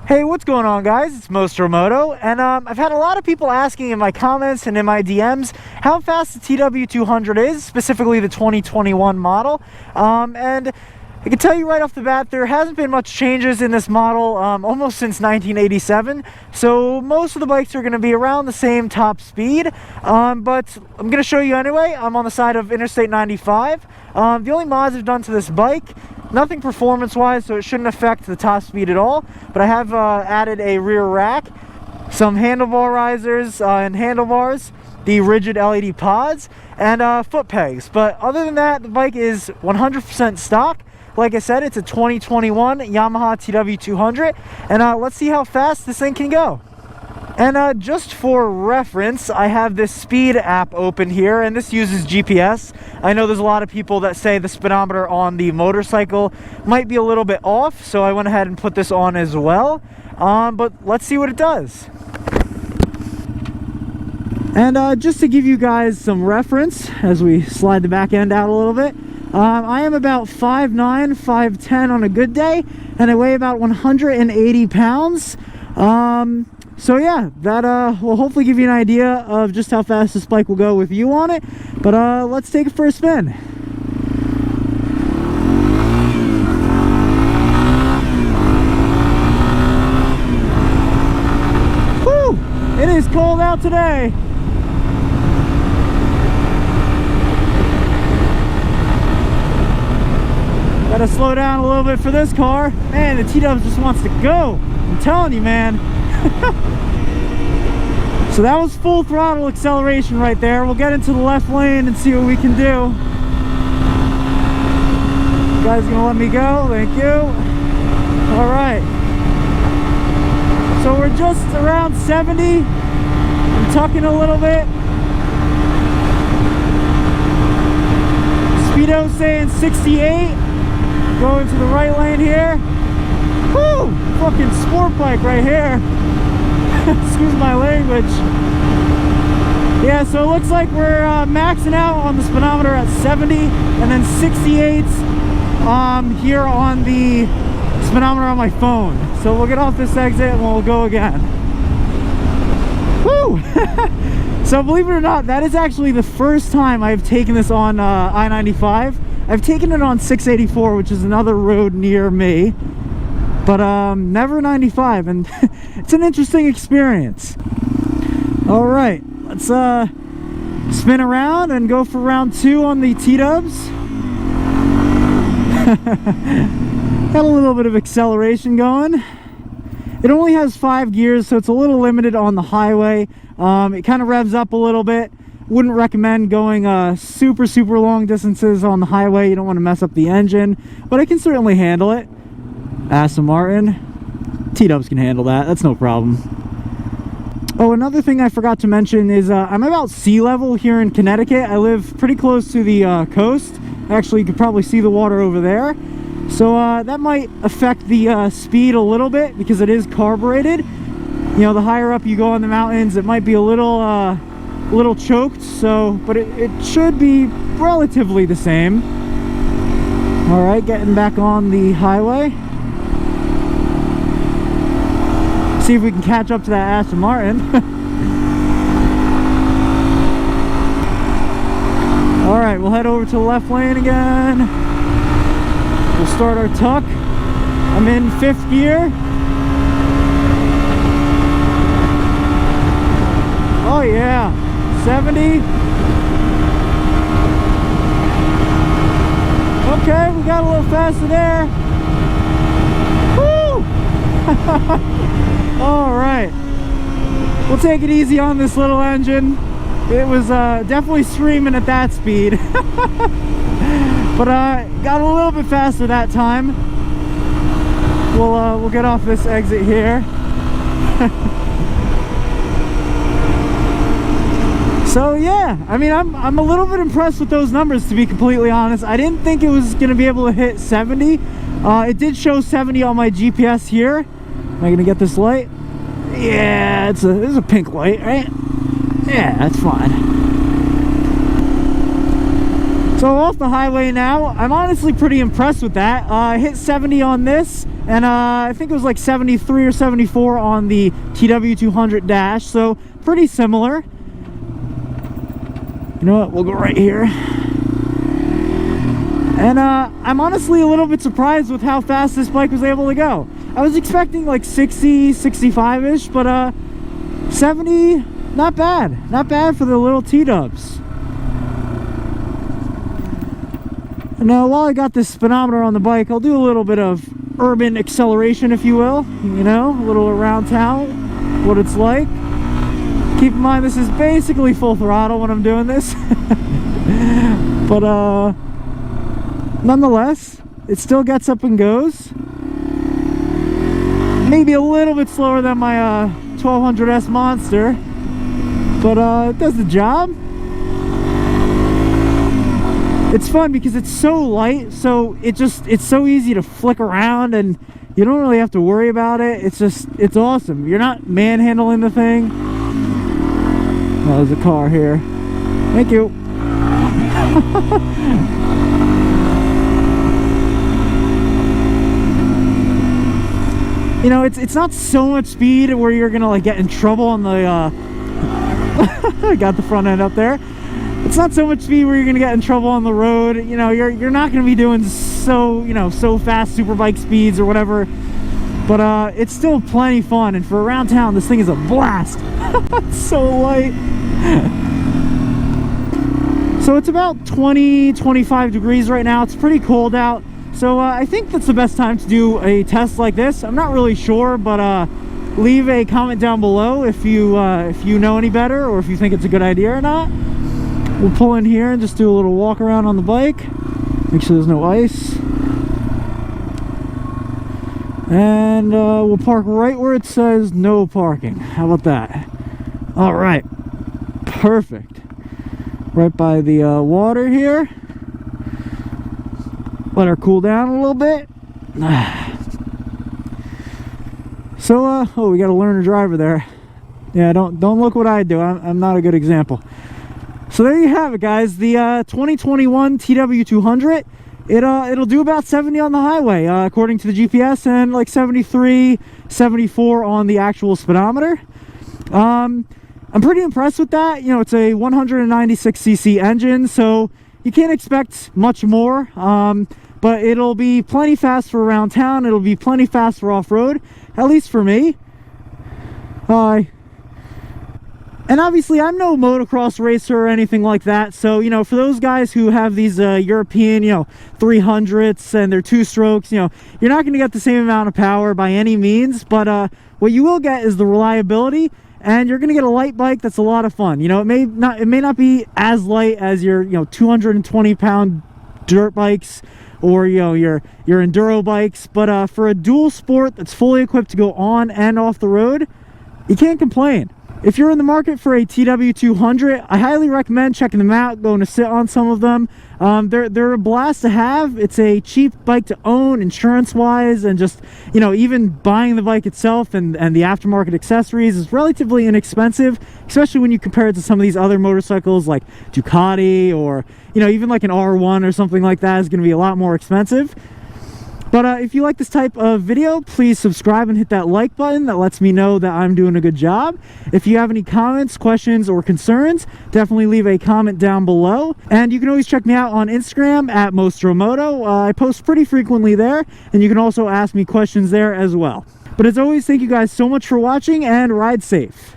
Hey, what's going on, guys? It's Moto, and I've had a lot of people asking in my comments and in my DMs how fast the TW200 is, specifically the 2021 model. And I can tell you right off the bat, there hasn't been much changes in this model almost since 1987. So most of the bikes are going to be around the same top speed, but I'm going to show you anyway. I'm on the side of Interstate 95. The only mods I've done to this bike, nothing performance-wise, so it shouldn't affect the top speed at all. But I have added a rear rack, some handlebar risers and handlebars, the rigid LED pods, and foot pegs. But other than that, the bike is 100% stock. Like I said, it's a 2021 Yamaha TW200, and let's see how fast this thing can go. And just for reference, I have this speed app open here, and this uses GPS. I know there's a lot of people that say the speedometer on the motorcycle might be a little bit off, so I went ahead and put this on as well. But let's see what it does. And just to give you guys some reference, as we slide the back end out a little bit, I am about 5'9", 5'10" on a good day, and I weigh about 180 pounds. So yeah, that will hopefully give you an idea of just how fast this bike will go with you on it. But let's take it for a spin. Whew! It is cold out today. Gotta slow down a little bit for this car. Man, the T-Dubs just wants to go. I'm telling you, man. So that was full throttle acceleration right there. We'll get into the left lane and see what we can do. You guys gonna let me go? Thank you. All right. So we're just around 70. I'm tucking a little bit. Speedo saying 68. Going to the right lane here. Woo! Fucking sport bike right here. Excuse my language. Yeah, so it looks like we're maxing out on the speedometer at 70 and then 68 here on the speedometer on my phone. So we'll get off this exit and we'll go again. Woo! So believe it or not, that is actually the first time I've taken this on I-95. I've taken it on 684, which is another road near me, but never 95, and it's an interesting experience. All right, let's spin around and go for round 2 on the T-Dubs. Got a little bit of acceleration going. It only has 5 gears, so it's a little limited on the highway. It kind of revs up a little bit. Wouldn't recommend going super long distances on the highway. You don't want to mess up the engine, but I can certainly handle it. Aston Martin, T-Dubs can handle that. That's no problem. Oh, another thing I forgot to mention is I'm about sea level here in Connecticut. I live pretty close to the coast. Actually, you could probably see the water over there. So that might affect the speed a little bit because it is carbureted. You know, the higher up you go on the mountains, it might be a little choked, so but it should be relatively the same. All right, getting back on the highway. See if we can catch up to that Aston Martin. All right, we'll head over to the left lane again. We'll start our tuck. I'm in 5th gear. Oh yeah, 70. Okay, we got a little faster there. Woo! All right, we'll take it easy on this little engine. It was definitely screaming at that speed. But got a little bit faster that time. We'll get off this exit here. So yeah, I mean, I'm a little bit impressed with those numbers, to be completely honest. I didn't think it was gonna be able to hit 70. It did show 70 on my GPS here. Am I gonna get this light? Yeah, it's a pink light, right? Yeah, that's fine. So off the highway now. I'm honestly pretty impressed with that. I hit 70 on this, and I think it was like 73 or 74 on the TW200 dash, so pretty similar. You know what, we'll go right here. And I'm honestly a little bit surprised with how fast this bike was able to go. I was expecting like 60, 65-ish, but 70, not bad. Not bad for the little T-dubs. Now, while I got this speedometer on the bike, I'll do a little bit of urban acceleration, if you will. You know, a little around town, what it's like. Keep in mind, this is basically full throttle when I'm doing this. But, nonetheless, it still gets up and goes. Maybe a little bit slower than my 1200S Monster. But, it does the job. It's fun because it's so light, so it's so easy to flick around and you don't really have to worry about it. It's awesome. You're not manhandling the thing. Oh, there's a car here. Thank you. You know, it's not so much speed where you're gonna like get in trouble on the I got the front end up there. It's not so much speed where you're gonna get in trouble on the road. You know, you're not gonna be doing so fast super bike speeds or whatever, but it's still plenty fun. And for around town, this thing is a blast. It's so light. So it's about 20-25 degrees right now. It's pretty cold out, so I think that's the best time to do a test like this. I'm not really sure, but leave a comment down below if you know any better, or if you think it's a good idea or not. We'll pull in here and just do a little walk around on the bike. Make sure there's no ice. And we'll park right where it says no parking. How about that? All right. Perfect. Right by the water here. Let her cool down a little bit. So, oh, we got a learner driver there. Yeah, don't look what I do. I'm not a good example. So there you have it, guys. The 2021 TW200. It'll do about 70 on the highway, according to the GPS, and like 73, 74 on the actual speedometer. I'm pretty impressed with that. You know, it's a 196cc engine, so you can't expect much more. But it'll be plenty fast for around town. It'll be plenty fast for off-road, at least for me. Hi. And obviously, I'm no motocross racer or anything like that. So, you know, for those guys who have these European, 300s and they're two-strokes, you're not going to get the same amount of power by any means. But what you will get is the reliability, and you're going to get a light bike that's a lot of fun. It may not be as light as your 220-pound dirt bikes or your enduro bikes, but for a dual sport that's fully equipped to go on and off the road, you can't complain. If you're in the market for a TW200, I highly recommend checking them out, going to sit on some of them. They're a blast to have. It's a cheap bike to own insurance-wise, and just, even buying the bike itself and the aftermarket accessories is relatively inexpensive, especially when you compare it to some of these other motorcycles like Ducati, or, even like an R1 or something like that is going to be a lot more expensive. But if you like this type of video, please subscribe and hit that like button. That lets me know that I'm doing a good job. If you have any comments, questions, or concerns, definitely leave a comment down below. And you can always check me out on Instagram at Mostromoto. I post pretty frequently there, and you can also ask me questions there as well. But as always, thank you guys so much for watching, and ride safe.